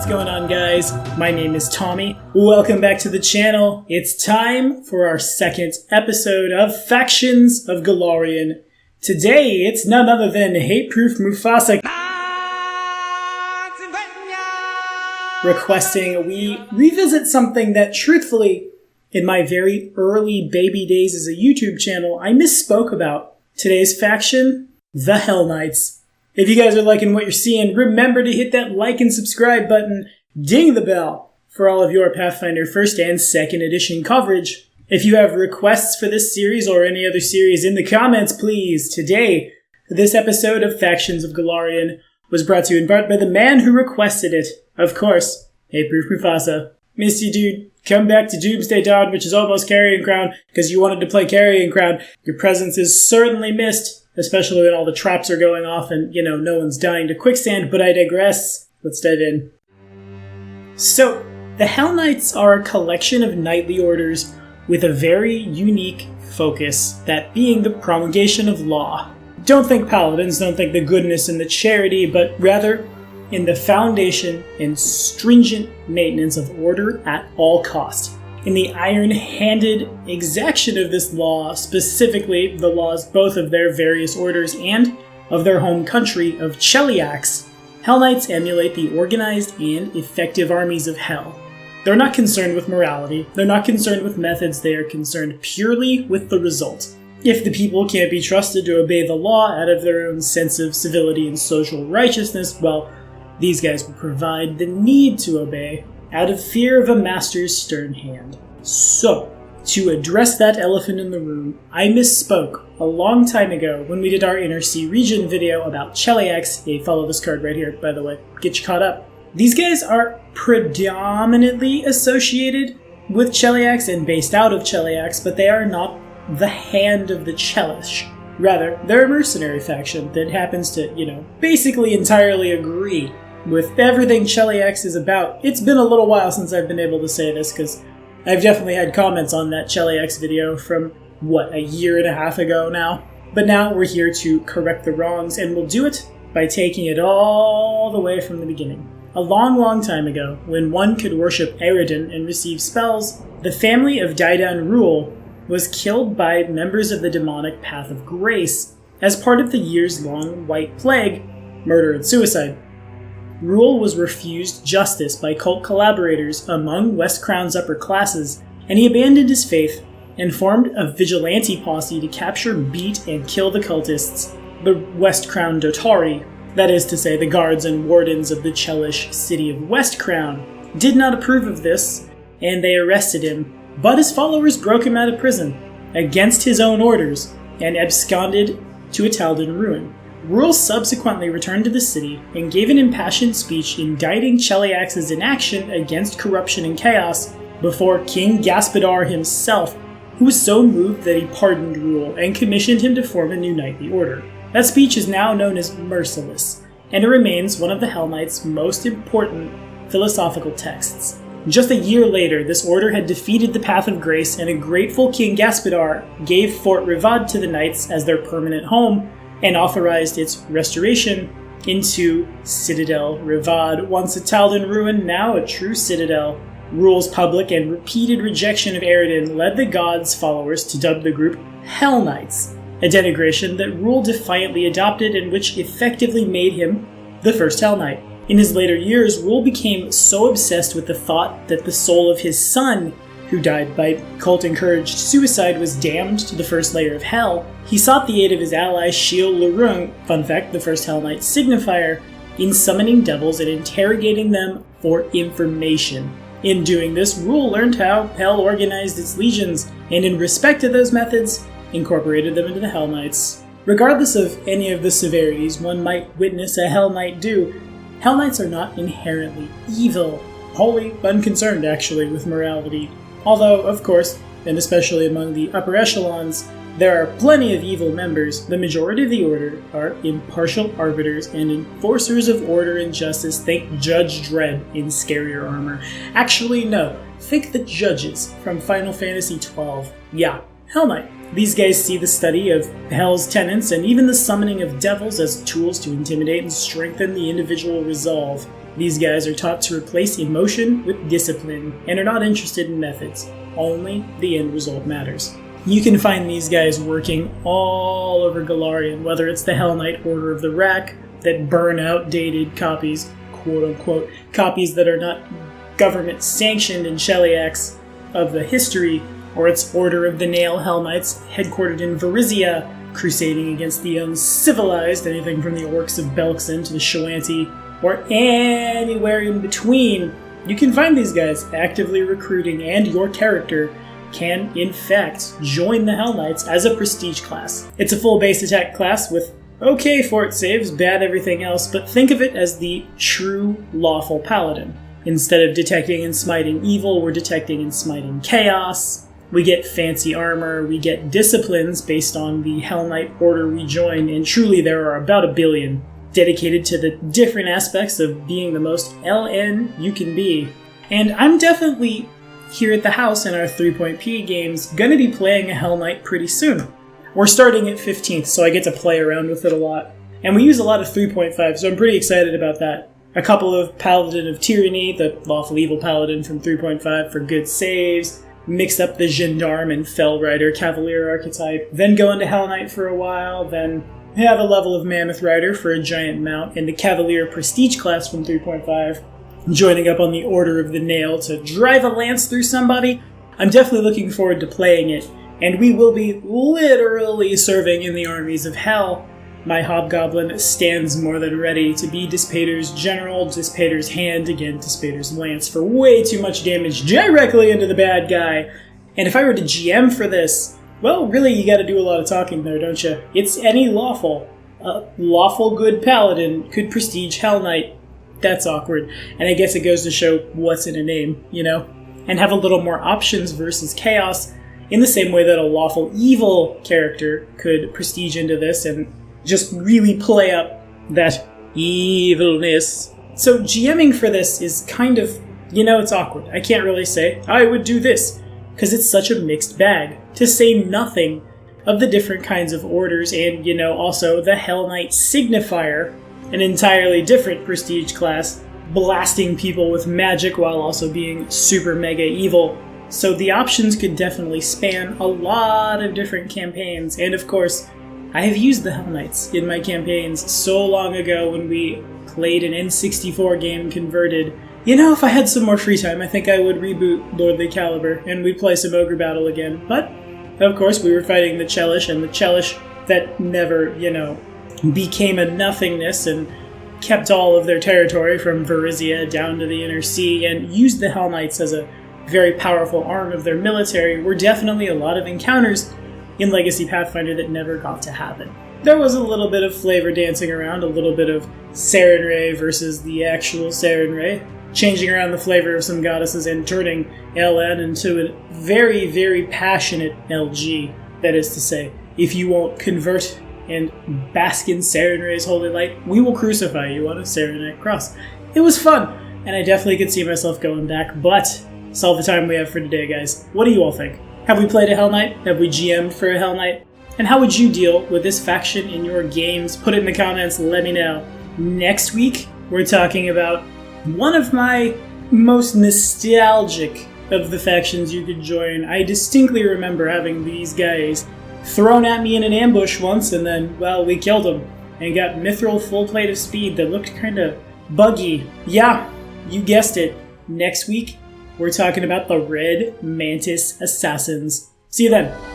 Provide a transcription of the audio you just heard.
What's going on, guys? My name is Tommy. Welcome back to the channel. It's time for our second episode of Factions of Golarion. Today, it's none other than Hate-Proof Mufasa requesting we revisit something that, truthfully, in my very early baby days as a YouTube channel, I misspoke about. Today's faction, the Hellknights. If you guys are liking what you're seeing, remember to hit that like and subscribe button, ding the bell for all of your Pathfinder 1st and 2nd edition coverage. If you have requests for this series or any other series in the comments, please. Today, this episode of Factions of Golarion was brought to you in part by the man who requested it. Of course, Hate-Proof Mufasa. Miss you, dude. Come back to Doomsday Dawn, which is almost Carrying Crown, because you wanted to play Carrying Crown. Your presence is certainly missed. Especially when all the traps are going off and, no one's dying to quicksand, but I digress. Let's dive in. So, the Hellknights are a collection of knightly orders with a very unique focus, that being the promulgation of law. Don't think paladins, don't think the goodness and the charity, but rather in the foundation and stringent maintenance of order at all cost. In the iron-handed exaction of this law, specifically the laws both of their various orders and of their home country of Cheliax, Hellknights emulate the organized and effective armies of Hell. They're not concerned with morality, they're not concerned with methods, they are concerned purely with the result. If the people can't be trusted to obey the law out of their own sense of civility and social righteousness, well, these guys will provide the need to obey out of fear of a master's stern hand. So, to address that elephant in the room, I misspoke a long time ago when we did our Inner Sea region video about Cheliax. Hey, follow this card right here, by the way. Get you caught up. These guys are predominantly associated with Cheliax and based out of Cheliax, but they are not the hand of the Chelish. Rather, they're a mercenary faction that happens to, basically entirely agree with everything Cheliax is about. It's been a little while since I've been able to say this, because I've definitely had comments on that Cheliax video from, a year and a half ago now? But now we're here to correct the wrongs, and we'll do it by taking it all the way from the beginning. A long, long time ago, when one could worship Eridan and receive spells, the family of Daidan Rule was killed by members of the demonic Path of Grace as part of the years-long White Plague, murder and suicide. Rule was refused justice by cult collaborators among West Crown's upper classes, and he abandoned his faith and formed a vigilante posse to capture, beat, and kill the cultists, the West Crown Dotari, that is to say the guards and wardens of the Chelish city of West Crown, did not approve of this, and they arrested him, but his followers broke him out of prison, against his own orders, and absconded to a Taldan ruin. Rule subsequently returned to the city and gave an impassioned speech indicting Cheliax's inaction against corruption and chaos before King Gaspadar himself, who was so moved that he pardoned Rule and commissioned him to form a new knightly order. That speech is now known as Merciless, and it remains one of the Hellknights' most important philosophical texts. Just a year later, this order had defeated the Path of Grace, and a grateful King Gaspadar gave Fort Rivad to the Knights as their permanent home, and authorized its restoration into Citadel Rivad, once a Taldan ruin, now a true citadel. Rule's public and repeated rejection of Eridan led the god's followers to dub the group Hellknights, a denigration that Rule defiantly adopted and which effectively made him the first Hell Knight. In his later years, Rule became so obsessed with the thought that the soul of his son, who died by cult-encouraged suicide, was damned to the first layer of hell, he sought the aid of his ally Shiel Lurung, fun fact, the first Hell Knight signifier, in summoning devils and interrogating them for information. In doing this, Rule learned how Hell organized its legions, and in respect to those methods, incorporated them into the Hell Knights. Regardless of any of the severities one might witness a Hell Knight do, Hell Knights are not inherently evil, wholly unconcerned actually with morality. Although, of course, and especially among the upper echelons, there are plenty of evil members. The majority of the Order are impartial arbiters and enforcers of order and justice. Think Judge Dredd in scarier armor. Actually, no. Think the judges from Final Fantasy XII. Yeah, Hell Knight. These guys see the study of Hell's tenets and even the summoning of devils as tools to intimidate and strengthen the individual resolve. These guys are taught to replace emotion with discipline and are not interested in methods. Only the end result matters. You can find these guys working all over Golarion, whether it's the Hell Knight Order of the Rack that burn outdated copies, quote-unquote, copies that are not government-sanctioned in Sheliax of the history, or it's Order of the Nail Hell Knights, headquartered in Varizia, crusading against the uncivilized, anything from the orcs of Belkzen to the Shoanti, or anywhere in between. You can find these guys actively recruiting, and your character can, in fact, join the Hell Knights as a prestige class. It's a full base attack class with okay fort saves, bad everything else, but think of it as the true lawful paladin. Instead of detecting and smiting evil, we're detecting and smiting chaos. We get fancy armor, we get disciplines based on the Hell Knight order we join, and truly there are about 1 billion dedicated to the different aspects of being the most LN you can be. And I'm definitely, here at the house in our 3.P games, gonna be playing a Hell Knight pretty soon. We're starting at 15th, so I get to play around with it a lot. And we use a lot of 3.5, so I'm pretty excited about that. A couple of Paladin of Tyranny, the Lawful Evil Paladin from 3.5 for good saves, mix up the Gendarme and Fell Rider Cavalier archetype, then go into Hell Knight for a while, then have a level of Mammoth Rider for a giant mount, and the Cavalier Prestige class from 3.5, joining up on the Order of the Nail to drive a lance through somebody. I'm definitely looking forward to playing it, and we will be literally serving in the armies of hell. My Hobgoblin stands more than ready to be Dispater's General, Dispater's Hand, again Dispater's Lance, for way too much damage directly into the bad guy. And if I were to GM for this, well, really you gotta do a lot of talking there, don't you? It's any lawful. A lawful good paladin could prestige Hell Knight. That's awkward. And I guess it goes to show what's in a name, you know? And have a little more options versus chaos, in the same way that a lawful evil character could prestige into this and just really play up that evilness. So GMing for this is kind of, it's awkward. I can't really say, I would do this, because it's such a mixed bag. To say nothing of the different kinds of orders and, also the Hell Knight Signifier, an entirely different prestige class, blasting people with magic while also being super mega evil. So the options could definitely span a lot of different campaigns, and of course, I have used the Hell Knights in my campaigns so long ago when we played an N64 game converted. If I had some more free time, I think I would reboot Lordly Caliber and we'd play some Ogre Battle again. But, of course, we were fighting the Chelish, and the Chelish that never, became a nothingness and kept all of their territory from Varizia down to the Inner Sea and used the Hell Knights as a very powerful arm of their military, were definitely a lot of encounters in Legacy Pathfinder that never got to happen. There was a little bit of flavor dancing around, a little bit of Sarenrae versus the actual Sarenrae, changing around the flavor of some goddesses and turning LN into a very, very passionate LG. That is to say, if you won't convert and bask in Sarenrae's holy light, we will crucify you on a Sarenite cross. It was fun, and I definitely could see myself going back, but it's all the time we have for today, guys. What do you all think? Have we played a Hell Knight? Have we GM'd for a Hell Knight? And how would you deal with this faction in your games? Put it in the comments, let me know. Next week, we're talking about one of my most nostalgic of the factions you could join. I distinctly remember having these guys thrown at me in an ambush once, and then, well, we killed them and got Mithril full plate of speed that looked kind of buggy. Yeah, you guessed it. Next week, we're talking about the Red Mantis Assassins. See you then.